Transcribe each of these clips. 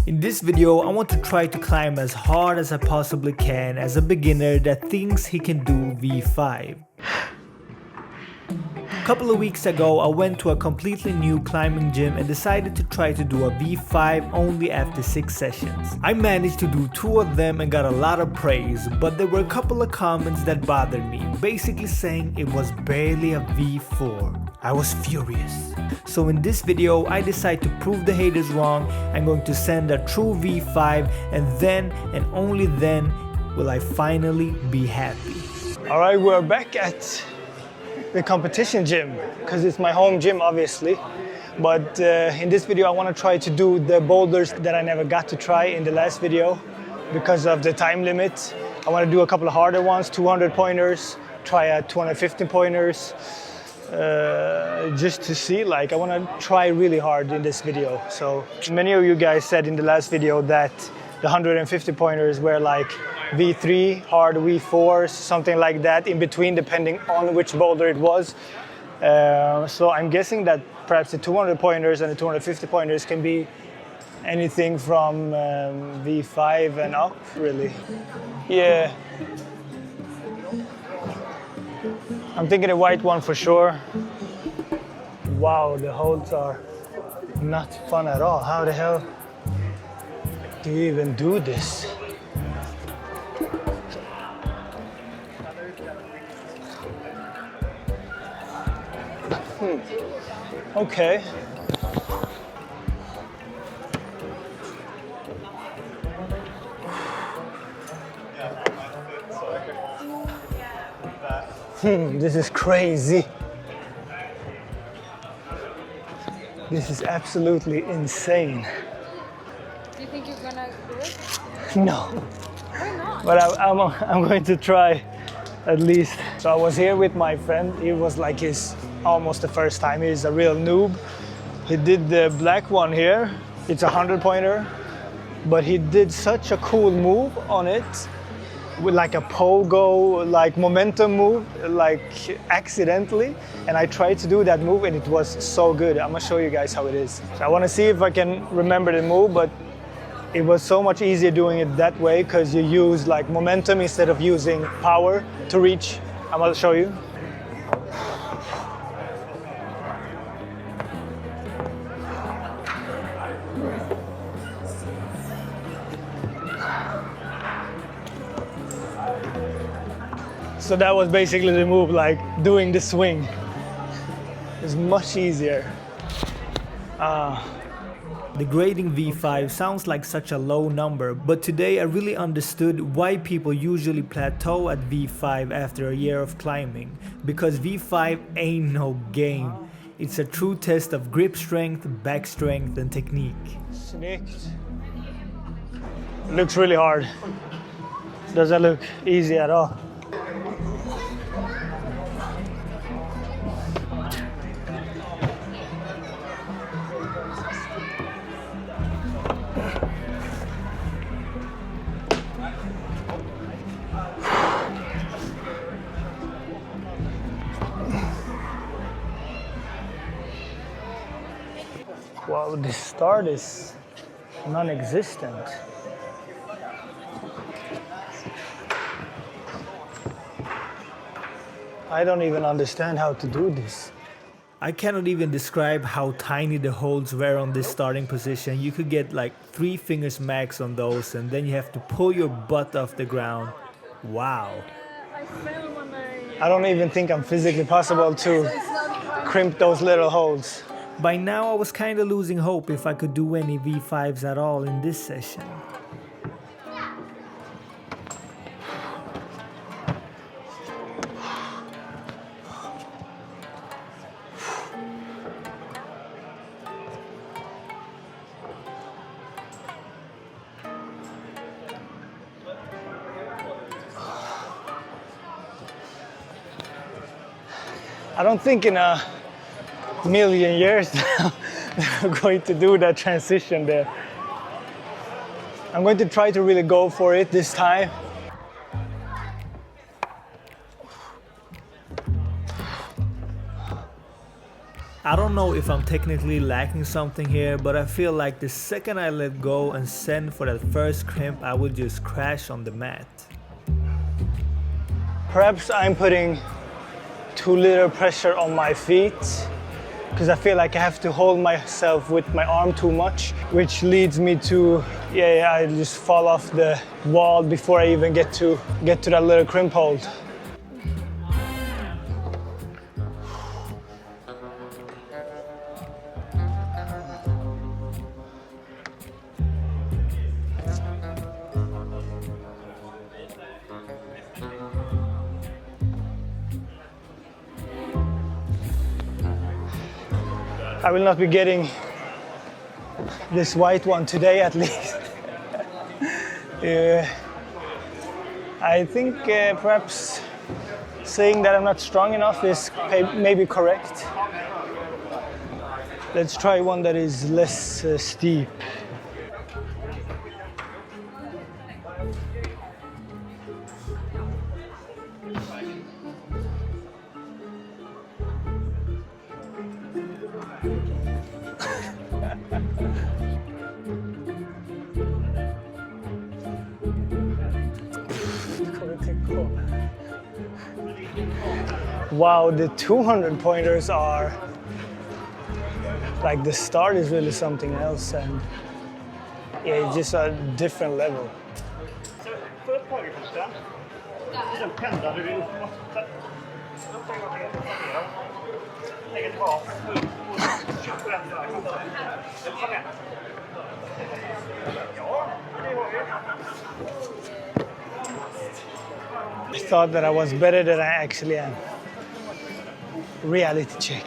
In this video, I want to try to climb as hard as I possibly can as a beginner that thinks he can do V5. A couple of weeks ago, I went to a completely new climbing gym and decided to try to do a V5 only after 6 sessions. I managed to do 2 of them and got a lot of praise, but there were a couple of comments that bothered me, basically saying it was barely a V4. I was furious. So in this video, I decided to prove the haters wrong. I'm going to send a true V5, and then and only then will I finally be happy. Alright, we're back at the competition gym, because it's my home gym obviously. But in this video I want to try to do the boulders that I never got to try in the last video because of the time limit. I want to do a couple of harder ones, 200 pointers, try at 250 pointers. Just to see, like, I want to try really hard in this video. So many of you guys said in the last video that the 150 pointers were like V3, hard V4s, something like that in between, depending on which boulder it was. So I'm guessing that perhaps the 200 pointers and the 250 pointers can be anything from V5 and up, really. Yeah. I'm thinking the white one for sure. Wow, the holds are not fun at all. How the hell do you even do this? Okay. This is crazy. This is absolutely insane. Do you think you're gonna do it? No. Why not? But I'm going to try at least. So I was here with my friend. It was like his almost the first time. He's a real noob. He did the black one here. It's a 100 pointer, but he did such a cool move on it with like a pogo, like momentum move, like accidentally. And I tried to do that move and it was so good. I'm gonna show you guys how it is. So I wanna see if I can remember the move, but it was so much easier doing it that way because you use like momentum instead of using power to reach. I'm gonna show you. So that was basically the move, like doing the swing. It's much easier. The grading V5 sounds like such a low number, but today I really understood why people usually plateau at V5 after a year of climbing. Because V5 ain't no game. It's a true test of grip strength, back strength, and technique. Snicked. Looks really hard. Doesn't look easy at all. Wow, the start is non-existent. I don't even understand how to do this. I cannot even describe how tiny the holds were on this starting position. You could get like 3 fingers max on those, and then you have to pull your butt off the ground. Wow. I fell when I don't even think I'm physically possible to crimp those little holds. By now I was kinda losing hope if I could do any V5s at all in this session. I don't think in a million years I'm going to do that transition there. I'm going to try to really go for it this time. I don't know if I'm technically lacking something here, but I feel like the second I let go and send for that first crimp, I would just crash on the mat. Perhaps I'm putting too little pressure on my feet because I feel like I have to hold myself with my arm too much, which leads me to, I just fall off the wall before I even get to that little crimp hold. I will not be getting this white one today, at least. I think perhaps saying that I'm not strong enough is maybe correct. Let's try one that is less steep. Wow, the 200 pointers are like, the start is really something else, and it's just a different level. I thought that I was better than I actually am. Reality check.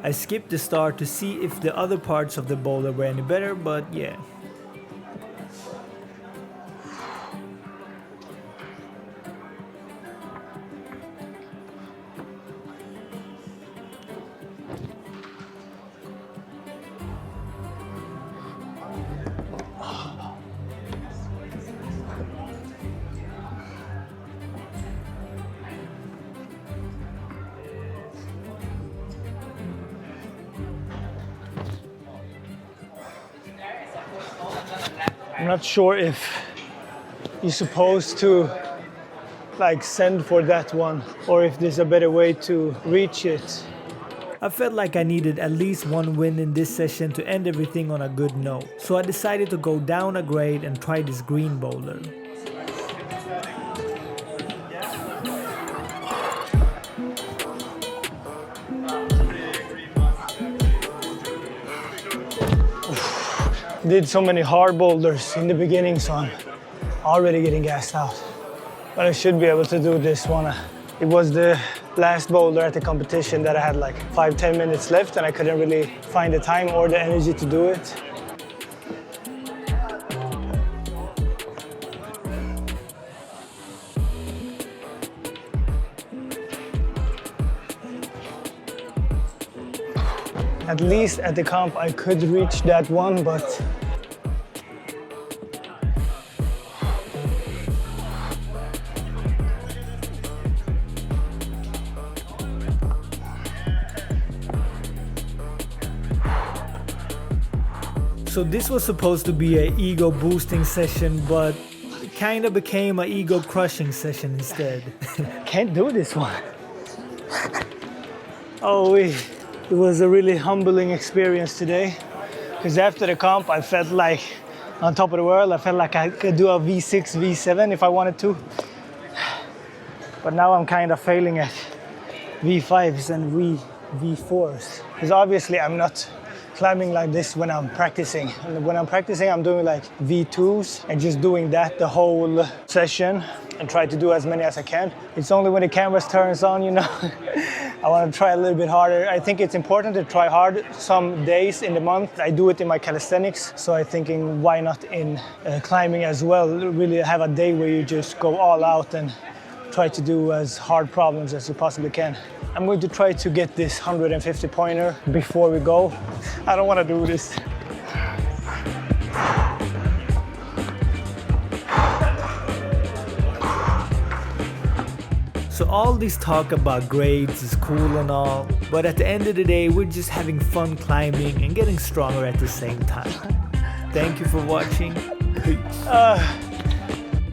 I skipped the start to see if the other parts of the boulder were any better, but yeah. I'm not sure if you're supposed to like send for that one or if there's a better way to reach it. I felt like I needed at least one win in this session to end everything on a good note, so I decided to go down a grade and try this green boulder. Did so many hard boulders in the beginning, so I'm already getting gassed out. But I should be able to do this one. It was the last boulder at the competition that I had like 5-10 minutes left, and I couldn't really find the time or the energy to do it. At least at the comp I could reach that one, but So this was supposed to be an ego boosting session, but it kind of became an ego crushing session instead. can't do this one. It was a really humbling experience today, because after the comp I felt like on top of the world. I felt like I could do a V6, V7 if I wanted to. But now I'm kind of failing at V5s and V4s. Because obviously I'm not climbing like this when I'm practicing. And when I'm practicing, I'm doing like V2s and just doing that the whole session and try to do as many as I can. It's only when the canvas turns on, you know, I want to try a little bit harder. I think it's important to try hard some days in the month. I do it in my calisthenics, so I'm thinking why not in climbing as well? Really have a day where you just go all out and try to do as hard problems as you possibly can. I'm going to try to get this 150 pointer before we go. I don't want to do this. So So all this talk about grades is cool and all, but at the end of the day, we're just having fun climbing and getting stronger at the same time. Thank you for watching. Peace.